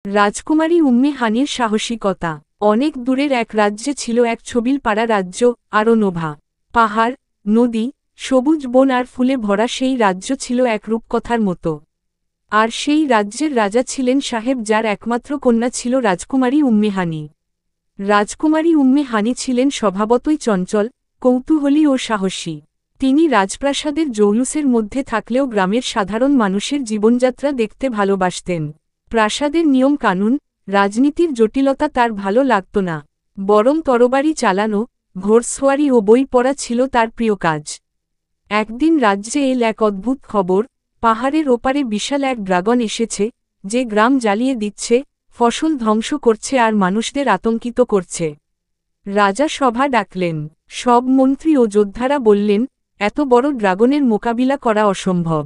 রাজকুমারী উম্মে হানির সাহসিকতা। অনেক দূরের এক রাজ্যে ছিল এক ছবিল পাড়া রাজ্য, আরও নোভা। পাহাড়, নদী, সবুজ বন আর ফুলে ভরা সেই রাজ্য ছিল এক রূপকথার মতো। আর সেই রাজ্যের রাজা ছিলেন সাহেব, যার একমাত্র কন্যা ছিল রাজকুমারী উম্মে হানি। রাজকুমারী উম্মে হানি ছিলেন স্বভাবতই চঞ্চল, কৌতূহলী ও সাহসী। তিনি রাজপ্রাসাদের জৌলুসের মধ্যে থাকলেও গ্রামের সাধারণ মানুষের জীবনযাত্রা দেখতে ভালোবাসতেন। প্রাসাদের নিয়ম কানুন, রাজনীতির জটিলতা তার ভালো লাগত না, বরং তরবারি চালানো, ঘোড়সওয়ারি ও বই পড়া ছিল তার প্রিয় কাজ। একদিন রাজ্যে এল এক অদ্ভুত খবর, পাহাড়ের ওপারে বিশাল এক ড্রাগন এসেছে, যে গ্রাম জ্বালিয়ে দিচ্ছে, ফসল ধ্বংস করছে আর মানুষদের আতঙ্কিত করছে। রাজা সভা ডাকলেন। সব মন্ত্রী ও যোদ্ধারা বললেন, এত বড় ড্রাগনের মোকাবিলা করা অসম্ভব।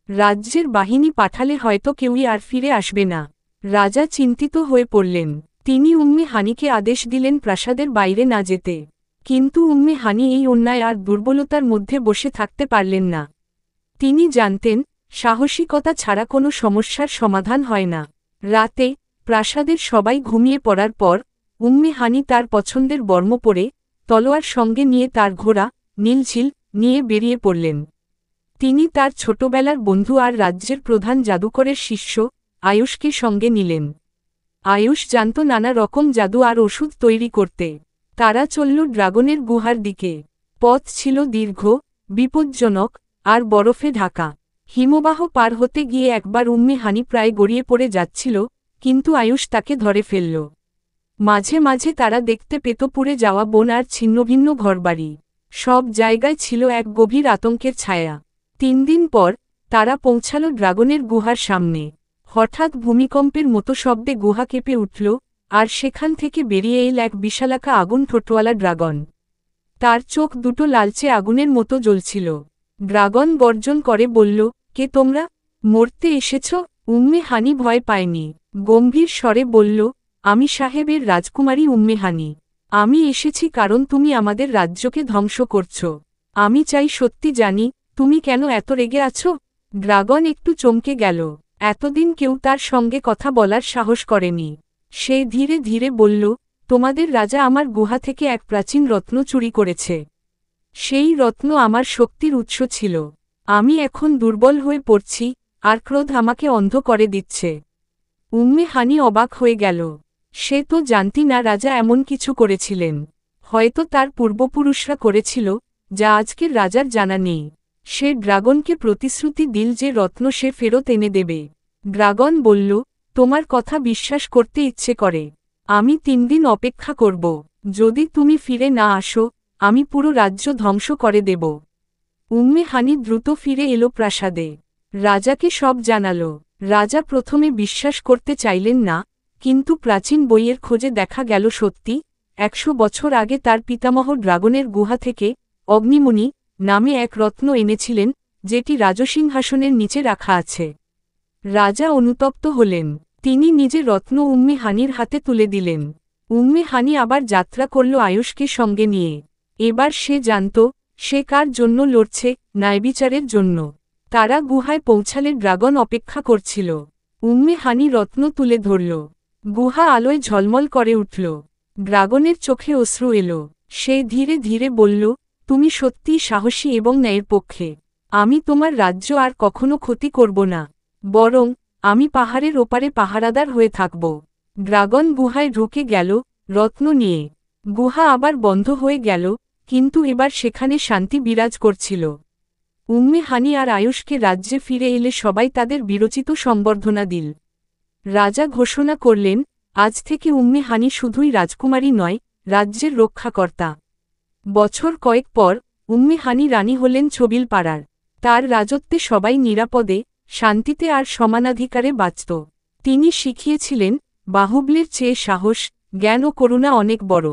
রাজ্যের বাহিনী পাঠালে হয়তো কেউই আর ফিরে আসবে না। রাজা চিন্তিত হয়ে পড়লেন। তিনি উম্মে হানিকে আদেশ দিলেন প্রাসাদের বাইরে না যেতে। কিন্তু উম্মে হানি এই অন্যায় আর দুর্বলতার মধ্যে বসে থাকতে পারলেন না। তিনি জানতেন, সাহসিকতা ছাড়া কোনো সমস্যার সমাধান হয় না। রাতে, প্রাসাদের সবাই ঘুমিয়ে পড়ার পর, উম্মে হানি তার পছন্দের বর্ম পরে, তলোয়ার সঙ্গে নিয়ে তার ঘোড়া, নীলঝিল, নিয়ে বেরিয়ে পড়লেন। তিনি তার ছোটবেলার বন্ধু আর রাজ্যের প্রধান জাদুকরের শিষ্য, আয়ুষকে সঙ্গে নিলেন। আয়ুষ জানত নানা রকম জাদু আর ওষুধ তৈরি করতে। তারা চলল ড্রাগনের গুহার দিকে। পথ ছিল দীর্ঘ, বিপজ্জনক, আর বরফে ঢাকা। হিমবাহ পার হতে গিয়ে একবার উম্মে হানি প্রায় গড়িয়ে পড়ে যাচ্ছিল, কিন্তু আয়ুষ তাকে ধরে ফেলল। মাঝে মাঝে তারা দেখতে পেত পুড়ে যাওয়া বন আর ছিন্নভিন্ন ঘরবাড়ি। সব জায়গায় ছিল এক গভীর আতঙ্কের ছায়া। 3 দিন পর, তারা পৌঁছাল ড্রাগনের গুহার সামনে। হঠাৎ ভূমিকম্পের মতো শব্দে গুহা কেঁপে উঠল, আর সেখান থেকে বেরিয়ে এল এক বিশালাকা আগুন ঠোঁটওয়ালা ড্রাগন। তার চোখ দুটো লালচে আগুনের মতো জ্বলছিল। ড্রাগন গর্জন করে বলল, কে তোমরা? মরতে এসেছ? উম্মে হানি ভয় পায়নি। গম্ভীর স্বরে বলল, আমি সাহেবের রাজকুমারী উম্মে হানি। আমি এসেছি কারণ তুমি আমাদের রাজ্যকে ধ্বংস করছ। আমি চাই সত্যি জানি, তুমি কেন এত রেগে আছো? ড্রাগন একটু চমকে গেল। এতদিন কেউ তার সঙ্গে কথা বলার সাহস করেনি। সে ধীরে ধীরে বলল, তোমাদের রাজা আমার গুহা থেকে এক প্রাচীন রত্ন চুরি করেছে। সেই রত্ন আমার শক্তির উৎস ছিল। আমি এখন দুর্বল হয়ে পড়ছি, আর ক্রোধ আমাকে অন্ধ করে দিচ্ছে। উম্মে হানি অবাক হয়ে গেল। সে তো জানতি না রাজা এমন কিছু করেছিলেন। হয়তো তার পূর্বপুরুষরা করেছিল, যা আজকের রাজার জানা নেই। সে ড্রাগনকে প্রতিশ্রুতি দিল যে রত্ন সে ফেরত এনে দেবে। ড্রাগন বলল, তোমার কথা বিশ্বাস করতে ইচ্ছে করে। আমি 3 দিন অপেক্ষা করব। যদি তুমি ফিরে না আসো, আমি পুরো রাজ্য ধ্বংস করে দেব। উম্মে হানি দ্রুত ফিরে এলো প্রাসাদে। রাজাকে সব জানাল। রাজা প্রথমে বিশ্বাস করতে চাইলেন না, কিন্তু প্রাচীন বইয়ের খোঁজে দেখা গেল সত্যি। 100 বছর আগে তার পিতামহ ড্রাগনের গুহা থেকে অগ্নিমণি নামে এক রত্ন এনেছিলেন, যেটি রাজসিংহাসনের নিচে রাখা আছে। রাজা অনুতপ্ত হলেন। তিনি নিজে রত্ন উম্মে হানির হাতে তুলে দিলেন। উম্মে হানি আবার যাত্রা করল আয়ুষকে সঙ্গে নিয়ে। এবার সে জানত, সে কার জন্য লড়ছে, ন্যায়বিচারের জন্য। তারা গুহায় পৌঁছালে ড্রাগন অপেক্ষা করছিল। উম্মে হানি রত্ন তুলে ধরল। গুহা আলোয় ঝলমল করে উঠল। ড্রাগনের চোখে অশ্রু এলো। সে ধীরে ধীরে বলল, তুমি সত্যিই সাহসী এবং ন্যায়ের পক্ষে। আমি তোমার রাজ্য আর কখনো ক্ষতি করব না। বরং, আমি পাহাড়ের ওপারে পাহারাদার হয়ে থাকব। ড্রাগন গুহায় ঢুকে গেল, রত্ন নিয়ে। গুহা আবার বন্ধ হয়ে গেল, কিন্তু এবার সেখানে শান্তি বিরাজ করছিল। উম্মে হানি আর আয়ুষকে রাজ্যে ফিরে এলে সবাই তাদের বিরচিত সম্বর্ধনা দিল। রাজা ঘোষণা করলেন, আজ থেকে উম্মে হানি শুধুই রাজকুমারী নয়, রাজ্যের রক্ষাকর্তা। বছর কয়েক পর, উম্মে হানি রানী হলেন ছবিল পাড়ার। তার রাজত্বে সবাই নিরাপদে, শান্তিতে আর সমানাধিকারে বাঁচত। তিনি শিখিয়েছিলেন, বাহুবলের চেয়ে সাহস, জ্ঞান ও করুণা অনেক বড়।